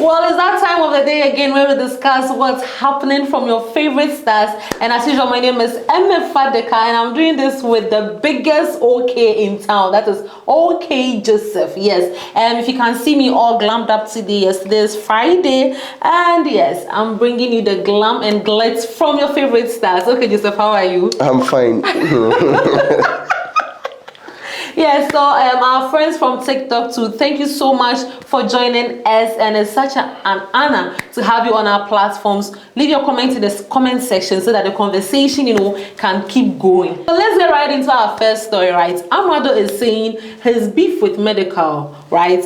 Well, it's that time of the day again where we discuss what's happening from your favorite stars. And as usual, my name is Medikal, and I'm doing this with the biggest OK in town. That is OK Joseph. Yes. And if you can see me all glammed up today, yes, this Friday. And yes, I'm bringing you the glam and glitz from your favorite stars. Okay, Joseph, how are you? I'm fine. Yeah, so our friends from TikTok too, thank you so much for joining us, and it's such an honor to have you on our platforms. Leave your comment in the comment section so that the conversation, can keep going. So let's get right into our first story, right? Amerado is saying his beef with Medikal, right,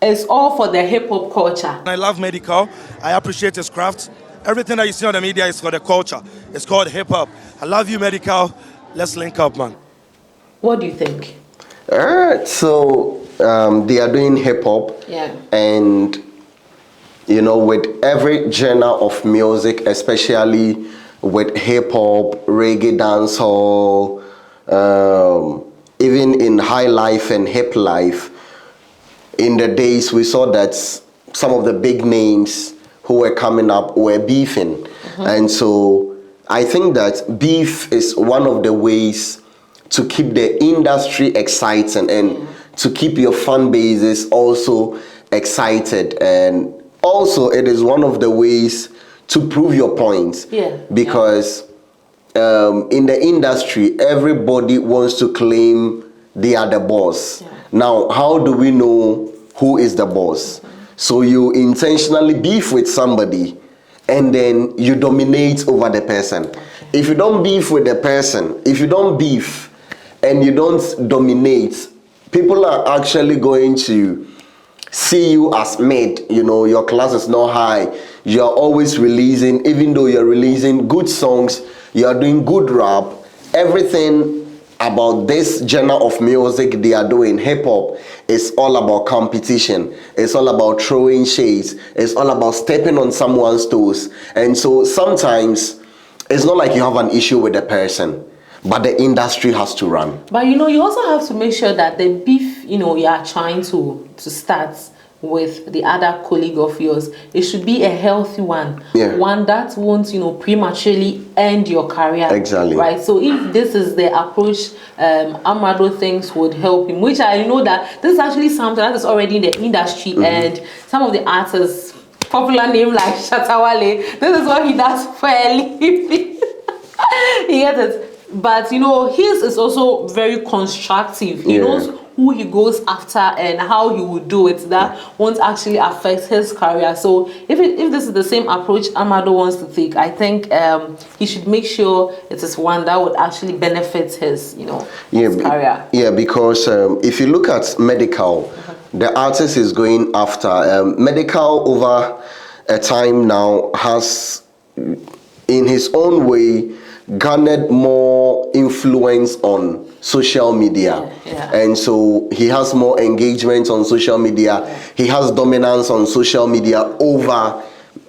is all for the hip-hop culture. I love Medikal. I appreciate his craft. Everything that you see on the media is for the culture. It's called hip-hop. I love you, Medikal. Let's link up, man. What do you think? So they are doing hip hop, yeah, and with every genre of music, especially with hip hop, reggae, dancehall, even in high life and hip life. In the days we saw that some of the big names who were coming up were beefing, and so I think that beef is one of the ways to keep the industry excited and to keep your fan bases also excited, and also it is one of the ways to prove your points, because in the industry everybody wants to claim they are the boss. Now, how do we know who is the boss? So you intentionally beef with somebody and then you dominate over the person. If you don't beef with the person, if you don't beef and you don't dominate, people are actually going to see you as mid. Your class is not high. You're always releasing, even though you're releasing good songs, you're doing good rap. Everything about this genre of music they are doing, hip hop, is all about competition. It's all about throwing shades. It's all about stepping on someone's toes. And so sometimes it's not like you have an issue with the person, but the industry has to run. But you also have to make sure that the beef, you are trying to start with the other colleague of yours, it should be a healthy one. One that won't, prematurely end your career. Exactly. Right? So if this is the approach Amerado thinks would help him, which I know that this is actually something that is already in the industry, and some of the artists, popular name like Shatta Wale, this is what he does for a living. You get it? But his is also very constructive. He knows who he goes after and how he would do it. That won't actually affect his career. So if this is the same approach Amerado wants to take, I think he should make sure it is one that would actually benefit his his career. Yeah, because if you look at Medikal, the artist is going after Medikal over a time now has, in his own way, garnered more influence on social media, and so he has more engagement on social media. He has dominance on social media over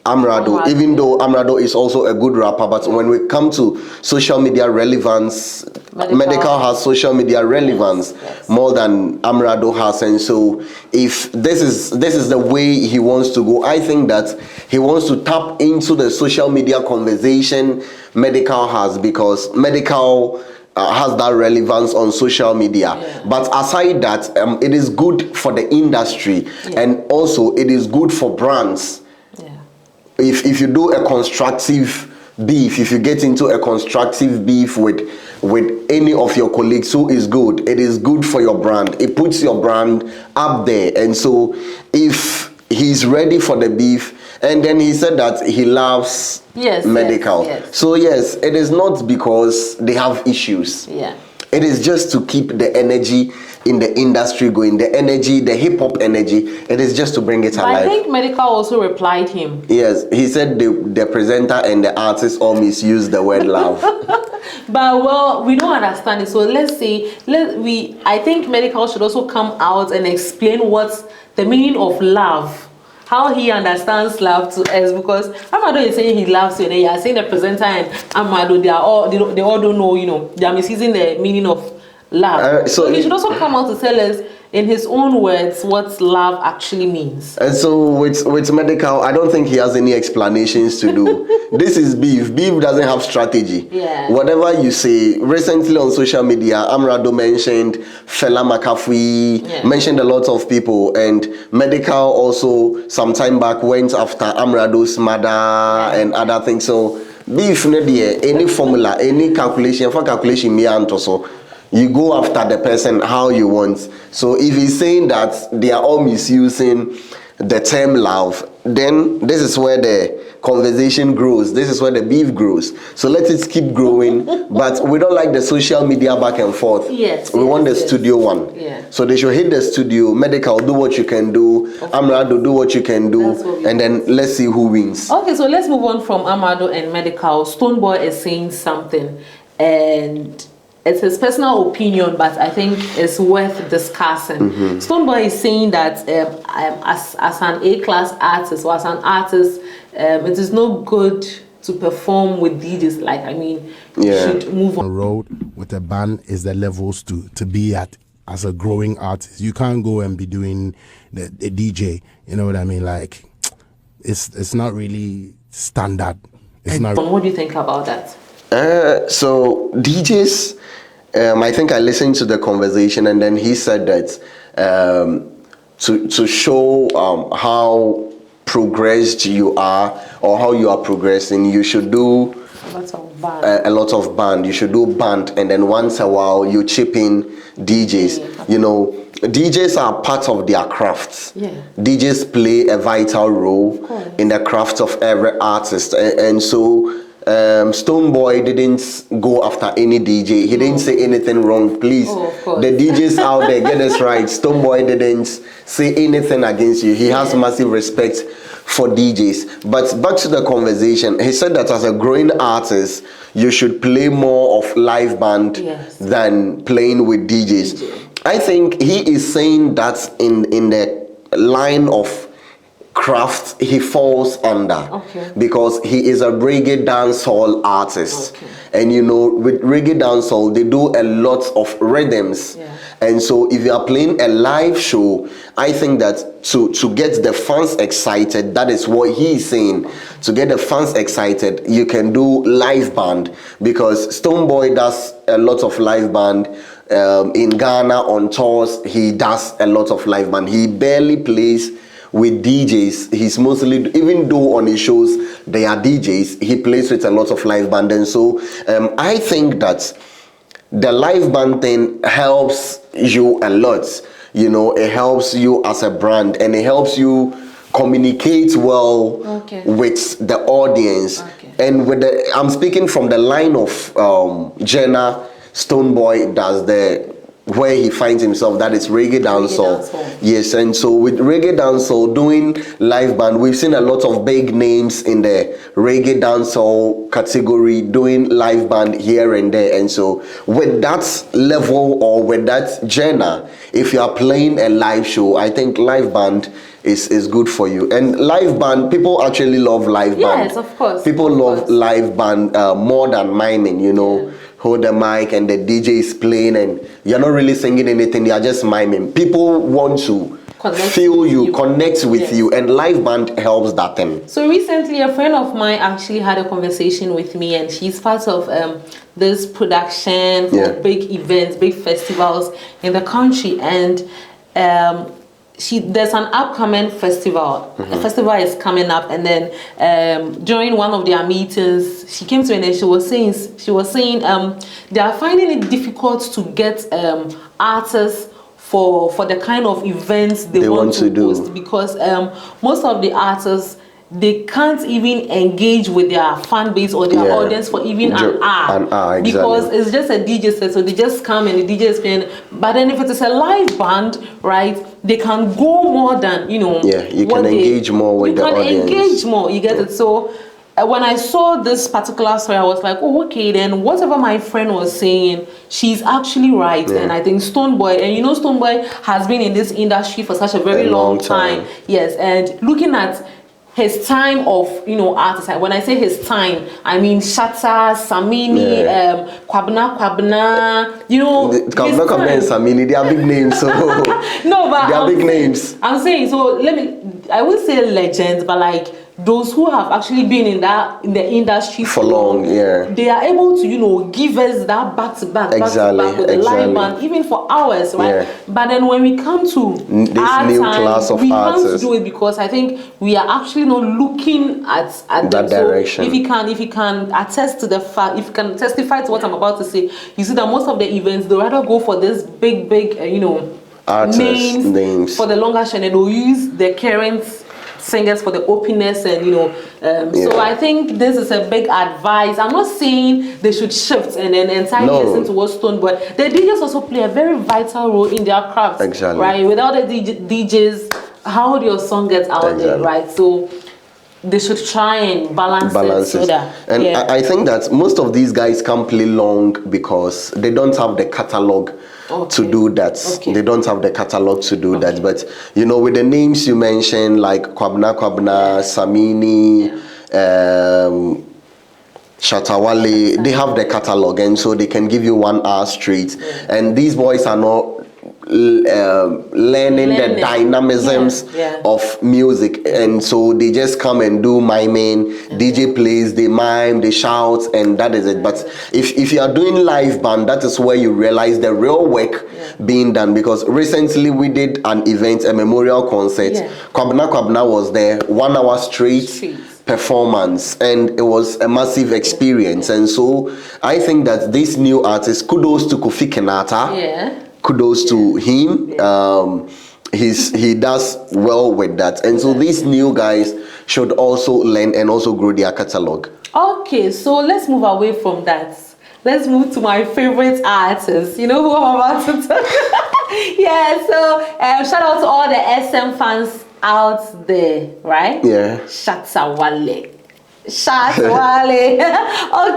Amerado, even though Amerado is also a good rapper. But when we come to social media relevance, Medikal has social media relevance more than Amerado has. And so if this is the way he wants to go, I think that he wants to tap into the social media conversation Medikal has, because Medikal has that relevance on social media. But aside that, it is good for the industry, and also it is good for brands. If you do a constructive beef, if you get into a constructive beef with any of your colleagues who is good, it is good for your brand. It puts your brand up there. And so if he's ready for the beef, and then he said that he loves Medikal. So yes, it is not because they have issues. It is just to keep the energy in the industry going, the energy, the hip-hop energy. It is just to bring it alive. I think Medikal also replied him. Yes, he said the presenter and the artist all misuse the word love. But well, we don't understand it. So let's say I think Medikal should also come out and explain what's the meaning of love, how he understands love to us, because Amerado is saying he loves you, and you are saying the presenter and Amerado, they all don't know, they are misusing the meaning of love. So he should also come out to tell us in his own words what love actually means. And so with Medikal, I don't think he has any explanations to do. This is beef. Beef doesn't have strategy. Yeah. Whatever you say, recently on social media, Amerado mentioned Fela McAfee, mentioned a lot of people, and Medikal also some time back went after Amerado's mother and other things. So beef, any formula, any calculation, for calculation, me and also. You go after the person how you want. So if he's saying that they are all misusing the term love, then this is where the conversation grows. This is where the beef grows. So let it keep growing. But we don't like the social media back and forth. Yes. We want the studio one. Yeah. So they should hit the studio. Medikal, do what you can do. Amerado, do what you can do. And then let's see who wins. Okay, so let's move on from Amerado and Medikal. Stonebwoy is saying something, and it's his personal opinion, but I think it's worth discussing. Stonebwoy is saying that as an A-class artist or as an artist, it is not good to perform with DJs. Like, I mean, you should move on. The road with a band is the levels to be at as a growing artist. You can't go and be doing the DJ. You know what I mean? Like, it's not really standard. It's not. What do you think about that? So DJs, I think I listened to the conversation, and then he said that to show how progressed you are or how you are progressing, you should do a lot of band. You should do band, and then once a while you chip in DJs. You know, DJs are part of their crafts. DJs play a vital role in the craft of every artist, and so Stonebwoy didn't go after any DJ. He didn't say anything wrong. Please, the DJs out there, get us right. Stonebwoy didn't say anything against you. He has massive respect for DJs. But back to the conversation, he said that as a growing artist, you should play more of live band than playing with DJs. I think he is saying that in the line of craft he falls under, because he is a reggae dancehall artist, and you know, with reggae dancehall they do a lot of rhythms, and so if you are playing a live show, I think that to get the fans excited, that is what he is saying, to get the fans excited, you can do live band, because Stonebwoy does a lot of live band. In Ghana on tours, he does a lot of live band. He barely plays with DJs. He's mostly, even though on his shows they are DJs, he plays with a lot of live band. And so I think that the live band thing helps you a lot. You know, it helps you as a brand, and it helps you communicate well with the audience. And with the, I'm speaking from the line of genre Stonebwoy does where he finds himself, that is reggae dancehall. Yes, and so with reggae dancehall, doing live band, we've seen a lot of big names in the reggae dancehall category doing live band here and there. And so with that level or with that genre, if you are playing a live show, I think live band is good for you. And live band, people actually love live band. Yes, of course. People love live band more than miming, you know. Hold the mic and the DJ is playing and you're not really singing anything, you're just miming. People want to feel you, connect with you, and live band helps that thing. So recently a friend of mine actually had a conversation with me, and she's part of this production for big events, big festivals in the country, and there's an upcoming festival. A festival is coming up, and then during one of their meetings, she came to me and she was saying they are finding it difficult to get artists for the kind of events they want to host, because most of the artists, they can't even engage with their fan base or their audience for even an hour, because it's just a DJ set, so they just come and the DJ is playing. But then if it is a live band, right, they can go more than, you know, you can engage more with the audience. You can engage more, you get it. So when I saw this particular story, I was like, oh, okay, then whatever my friend was saying, she's actually right. And I think Stonebwoy, and you know, Stonebwoy has been in this industry for such a very long time. Yes, and looking at his time of, you know, artists. When I say his time, I mean Shatta, Samini, Kwabena, you know. Kwabena and Samini, they are big names, so no, but they are big names. I'm saying, so I would say legends, but like those who have actually been in the industry for long, they are able to, you know, give us that back to back with the live band, even for hours, right? Yeah. But then when we come to this new class of we artists, can't do it because I think we are actually not looking at that direction. So if you can attest to the fact, if you can testify to what I'm about to say, you see that most of the events they rather go for this big you know, artists names for the longer show, and they'll use the current singers for the openness, and you know, so I think this is a big advice. I'm not saying they should shift and then entirely listen to what Stonebwoy. The DJs also play a very vital role in their craft, right? Without the DJs, how would your song get out there, right? So they should try and balance it. So that, and I think that most of these guys can't play long because they don't have the catalog to do that. They don't have the catalog to do that. But you know, with the names you mentioned, like Kwabena, Samini, Shatta Wale, they have the catalog, and so they can give you 1 hour straight. And these boys are not learning the dynamisms of music, and so they just come and do miming. DJ plays, they mime, they shout, and that is it. But if you are doing live band, that is where you realize the real work being done. Because recently we did an event, a memorial concert. Kwabena was there, 1 hour straight performance, and it was a massive experience. And so I think that this new artist, kudos to Kofi Kenata, kudos to him. He does well with that, and so these new guys should also learn and also grow their catalog. Okay, so let's move away from that. Let's move to my favorite artist. You know who I'm about to talk. So shout out to all the SM fans out there, right? Shatta Wale.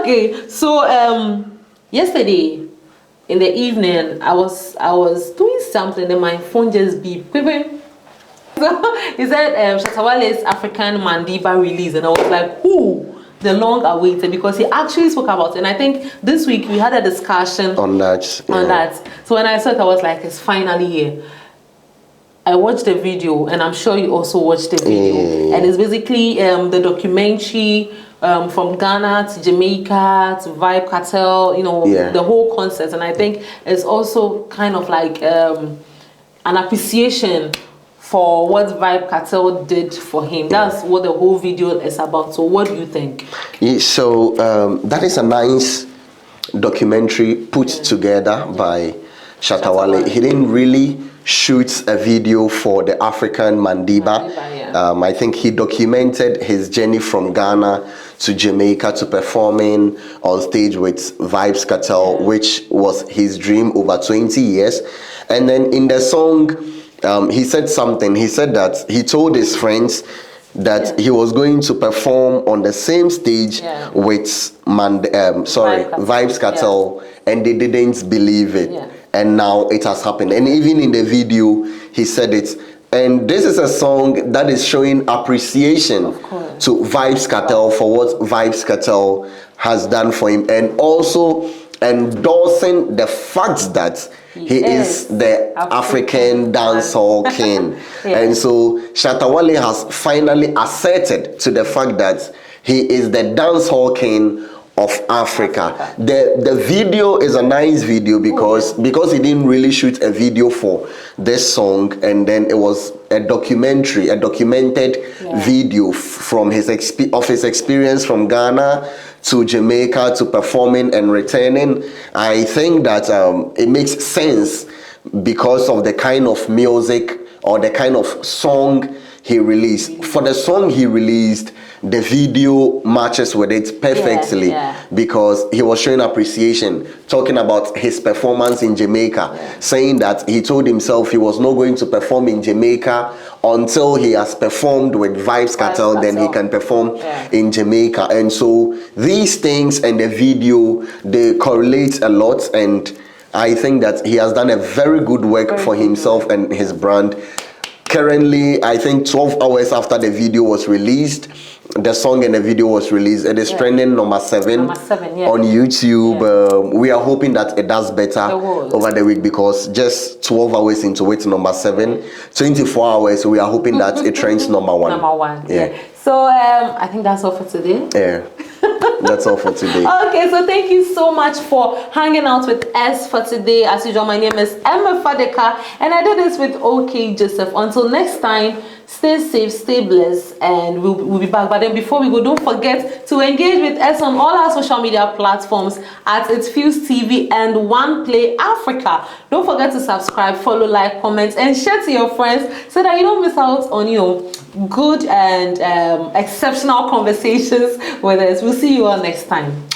Okay, so yesterday in the evening, I was doing something and my phone just beeped. So he said Shatta Wale's African Mandiba release, and I was like, who? The long awaited, because he actually spoke about it. And I think this week we had a discussion on that. So when I saw it, I was like, it's finally here. I watched the video, and I'm sure you also watched the video. And it's basically the documentary from Ghana to Jamaica to Vibe Cartel, you know, the whole concept. And I think it's also kind of like an appreciation for what Vibe Cartel did for him. That's what the whole video is about. So what do you think? So that is a nice documentary put together by Shatta Wale. He didn't really shoot a video for the African Mandiba. I think he documented his journey from Ghana to Jamaica to performing on stage with Vybz Cartel, which was his dream over 20 years. And then in the song, he said something. He said that he told his friends that he was going to perform on the same stage with Vybz Cartel, and they didn't believe it. And now it has happened. And even in the video, he said it. And this is a song that is showing appreciation to Vybz Cartel for what Vybz Cartel has done for him, and also endorsing the fact that he is the African dancehall king. And so Shatta Wale has finally asserted to the fact that he is the dancehall king of Africa. The video is a nice video because he didn't really shoot a video for this song, and then it was a documented video from his experience from Ghana to Jamaica to performing and returning. I think that it makes sense because of the kind of music or the kind of song he released. For the song he released, the video matches with it perfectly because he was showing appreciation, talking about his performance in Jamaica, saying that he told himself he was not going to perform in Jamaica until he has performed with Vybz Cartel, then he can perform in Jamaica. And so these things and the video, they correlate a lot, and I think that he has done a very good work for himself and his brand. currently, I think 12 hours after the video was released, the song and the video was released. It is trending number 7 on YouTube. We are hoping that it does better over the week, because just 12 hours into it, number 7, 24 hours, we are hoping that it trends number 1. Number 1, yeah. So I think that's all for today. Yeah. That's all for today. Okay, so thank you so much for hanging out with us for today. As usual, my name is Emma Fadeka, and I did this with OK Joseph. Until next time, stay safe, stay blessed, and we'll be back. But then before we go, don't forget to engage with us on all our social media platforms at itsfuse TV and One Play Africa. Don't forget to subscribe, follow, like, comment, and share to your friends so that you don't miss out on good and exceptional conversations with us. We'll see you all next time.